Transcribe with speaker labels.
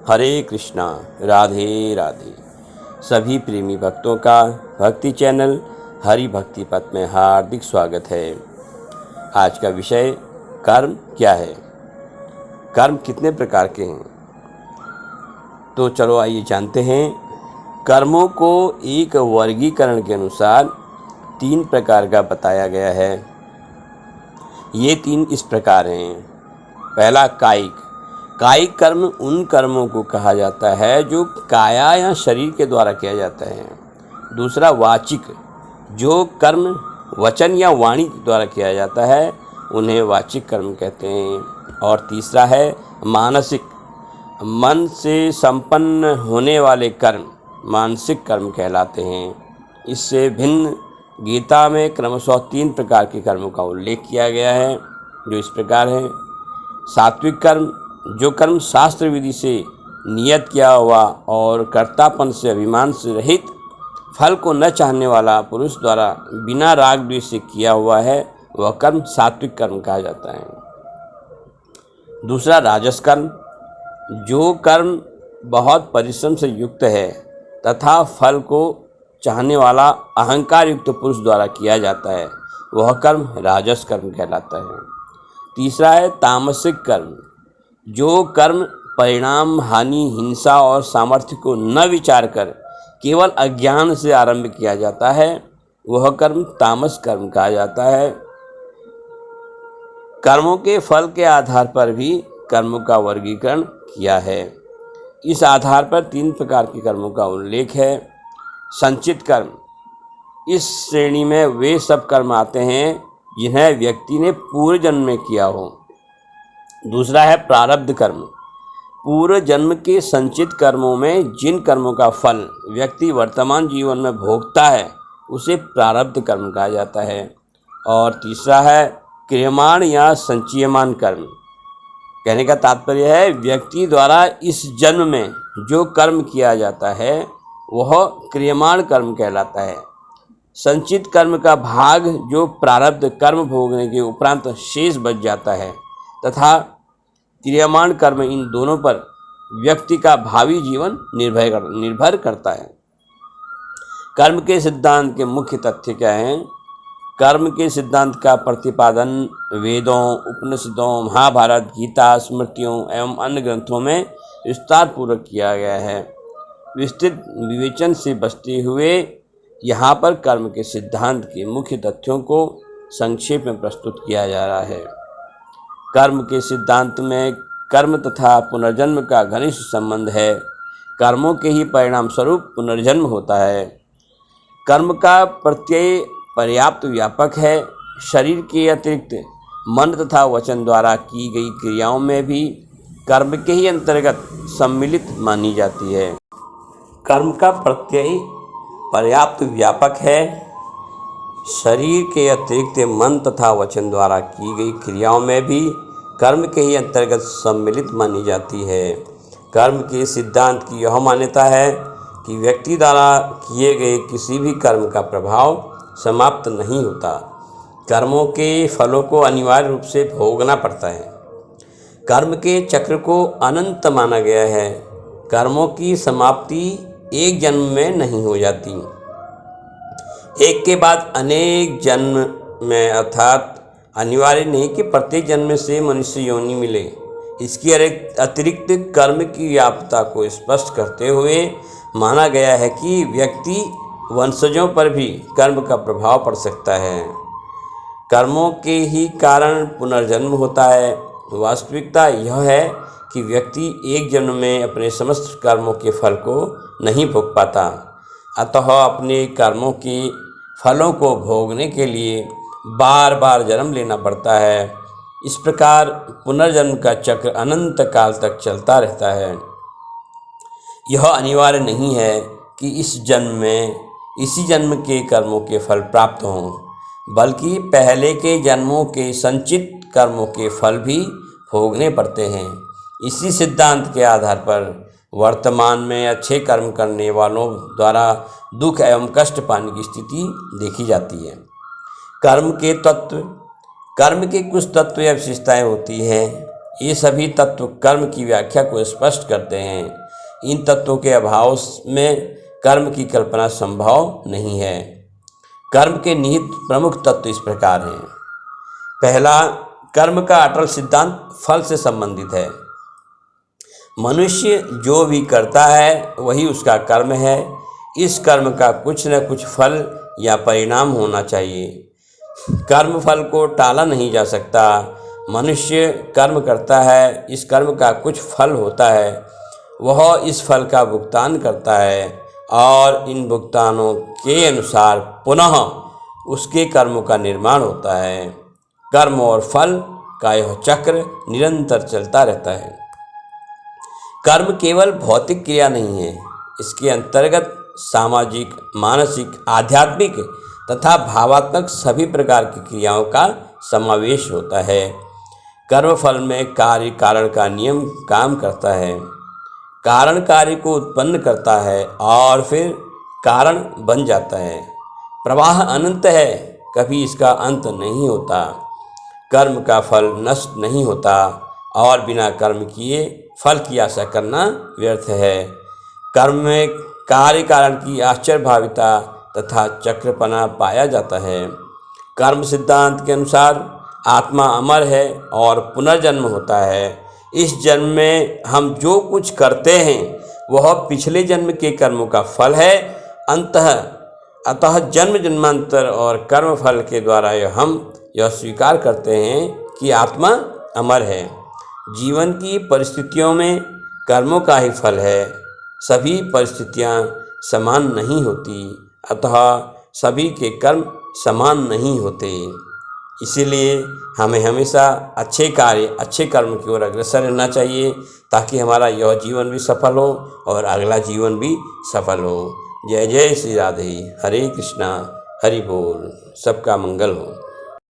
Speaker 1: हरे कृष्णा, राधे राधे। सभी प्रेमी भक्तों का भक्ति चैनल हरि भक्ति पथ में हार्दिक स्वागत है। आज का विषय कर्म क्या है, कर्म कितने प्रकार के हैं। तो चलो आइए जानते हैं। कर्मों को एक वर्गीकरण के अनुसार 3 प्रकार का बताया गया है। ये 3 इस प्रकार हैं। पहला कायिक कर्म उन कर्मों को कहा जाता है जो काया या शरीर के द्वारा किया जाता है। दूसरा वाचिक, जो कर्म वचन या वाणी के द्वारा किया जाता है उन्हें वाचिक कर्म कहते हैं। और तीसरा है मानसिक, मन से संपन्न होने वाले कर्म मानसिक कर्म कहलाते हैं। इससे भिन्न गीता में क्रमशः 3 प्रकार के कर्मों का उल्लेख किया गया है, जो इस प्रकार हैं। सात्विक कर्म, जो कर्म शास्त्र विधि से नियत किया हुआ और कर्तापन से अभिमान से रहित, फल को न चाहने वाला पुरुष द्वारा बिना राग द्वेष से किया हुआ है, वह कर्म सात्विक कर्म कहा जाता है। दूसरा राजस कर्म, जो कर्म बहुत परिश्रम से युक्त है तथा फल को चाहने वाला अहंकार युक्त पुरुष द्वारा किया जाता है, वह कर्म राजस कर्म कहलाता है। तीसरा है तामसिक कर्म, जो कर्म परिणाम, हानि, हिंसा और सामर्थ्य को न विचार कर केवल अज्ञान से आरंभ किया जाता है, वह कर्म तामस कर्म कहा जाता है। कर्मों के फल के आधार पर भी कर्मों का वर्गीकरण किया है। इस आधार पर 3 प्रकार के कर्मों का उल्लेख है। संचित कर्म, इस श्रेणी में वे सब कर्म आते हैं जिन्हें व्यक्ति ने पूर्व जन्म में किया हो। दूसरा है प्रारब्ध कर्म, पूर्व जन्म के संचित कर्मों में जिन कर्मों का फल व्यक्ति वर्तमान जीवन में भोगता है उसे प्रारब्ध कर्म कहा जाता है। और तीसरा है क्रियमाण या संचयमान कर्म। कहने का तात्पर्य है व्यक्ति द्वारा इस जन्म में जो कर्म किया जाता है वह क्रियमाण कर्म कहलाता है। संचित कर्म का भाग जो प्रारब्ध कर्म भोगने के उपरांत शेष बच जाता है, तथा क्रियमाण कर्म, इन दोनों पर व्यक्ति का भावी जीवन निर्भर करता है। कर्म के सिद्धांत के मुख्य तथ्य क्या हैं? कर्म के सिद्धांत का प्रतिपादन वेदों, उपनिषदों, महाभारत, गीता, स्मृतियों एवं अन्य ग्रंथों में विस्तार पूर्वक किया गया है। विस्तृत विवेचन से बचते हुए यहाँ पर कर्म के सिद्धांत के मुख्य तथ्यों को संक्षेप में प्रस्तुत किया जा रहा है। कर्म के सिद्धांत में कर्म तथा पुनर्जन्म का घनिष्ठ संबंध है। कर्मों के ही परिणाम स्वरूप पुनर्जन्म होता है। कर्म का प्रत्यय पर्याप्त व्यापक है। शरीर के अतिरिक्त मन तथा वचन द्वारा की गई क्रियाओं में भी कर्म के ही अंतर्गत सम्मिलित मानी जाती है। कर्म का प्रत्यय पर्याप्त व्यापक है। शरीर के अतिरिक्त मन तथा वचन द्वारा की गई क्रियाओं में भी कर्म के ही अंतर्गत सम्मिलित मानी जाती है। कर्म के सिद्धांत की यह मान्यता है कि व्यक्ति द्वारा किए गए किसी भी कर्म का प्रभाव समाप्त नहीं होता। कर्मों के फलों को अनिवार्य रूप से भोगना पड़ता है। कर्म के चक्र को अनंत माना गया है। कर्मों की समाप्ति एक जन्म में नहीं हो जाती, एक के बाद अनेक जन्म में, अर्थात अनिवार्य नहीं कि प्रत्येक जन्म से मनुष्य योनि मिले। इसकी अतिरिक्त कर्म की व्याप्तता को स्पष्ट करते हुए माना गया है कि व्यक्ति वंशजों पर भी कर्म का प्रभाव पड़ सकता है। कर्मों के ही कारण पुनर्जन्म होता है। वास्तविकता यह है कि व्यक्ति एक जन्म में अपने समस्त कर्मों के फल को नहीं भोग पाता, अतः अपने कर्मों के फलों को भोगने के लिए बार बार जन्म लेना पड़ता है। इस प्रकार पुनर्जन्म का चक्र अनंत काल तक चलता रहता है। यह अनिवार्य नहीं है कि इस जन्म में इसी जन्म के कर्मों के फल प्राप्त हों, बल्कि पहले के जन्मों के संचित कर्मों के फल भी भोगने पड़ते हैं। इसी सिद्धांत के आधार पर वर्तमान में अच्छे कर्म करने वालों द्वारा दुख एवं कष्ट पाने की स्थिति देखी जाती है। कर्म के कुछ तत्व या विशेषताएं होती हैं। ये सभी तत्व कर्म की व्याख्या को स्पष्ट करते हैं। इन तत्वों के अभाव में कर्म की कल्पना संभव नहीं है। कर्म के निहित प्रमुख तत्व इस प्रकार हैं। पहला, कर्म का अटल सिद्धांत फल से संबंधित है। मनुष्य जो भी करता है वही उसका कर्म है। इस कर्म का कुछ न कुछ फल या परिणाम होना चाहिए। कर्म फल को टाला नहीं जा सकता। मनुष्य कर्म करता है, इस कर्म का कुछ फल होता है, वह इस फल का भुगतान करता है और इन भुगतानों के अनुसार पुनः उसके कर्मों का निर्माण होता है। कर्म और फल का यह चक्र निरंतर चलता रहता है। कर्म केवल भौतिक क्रिया नहीं है, इसके अंतर्गत सामाजिक, मानसिक, आध्यात्मिक तथा भावात्मक सभी प्रकार की क्रियाओं का समावेश होता है। कर्म फल में कार्य कारण का नियम काम करता है। कारण कार्य को उत्पन्न करता है और फिर कारण बन जाता है। प्रवाह अनंत है, कभी इसका अंत नहीं होता। कर्म का फल नष्ट नहीं होता और बिना कर्म किए फल की आशा करना व्यर्थ है। कर्म में कार्य कारण की आश्चर्यभाविता तथा चक्रपना पाया जाता है। कर्म सिद्धांत के अनुसार आत्मा अमर है और पुनर्जन्म होता है। इस जन्म में हम जो कुछ करते हैं वह पिछले जन्म के कर्मों का फल है। अतः जन्म जन्मांतर और कर्म फल के द्वारा हम यह स्वीकार करते हैं कि आत्मा अमर है। जीवन की परिस्थितियों में कर्मों का ही फल है। सभी परिस्थितियां समान नहीं होती, अतः सभी के कर्म समान नहीं होते। इसीलिए हमें हमेशा अच्छे कार्य, अच्छे कर्म की ओर अग्रसर रहना चाहिए, ताकि हमारा यह जीवन भी सफल हो और अगला जीवन भी सफल हो। जय जय श्री राधे। हरे कृष्णा, हरि बोल। सबका मंगल हो।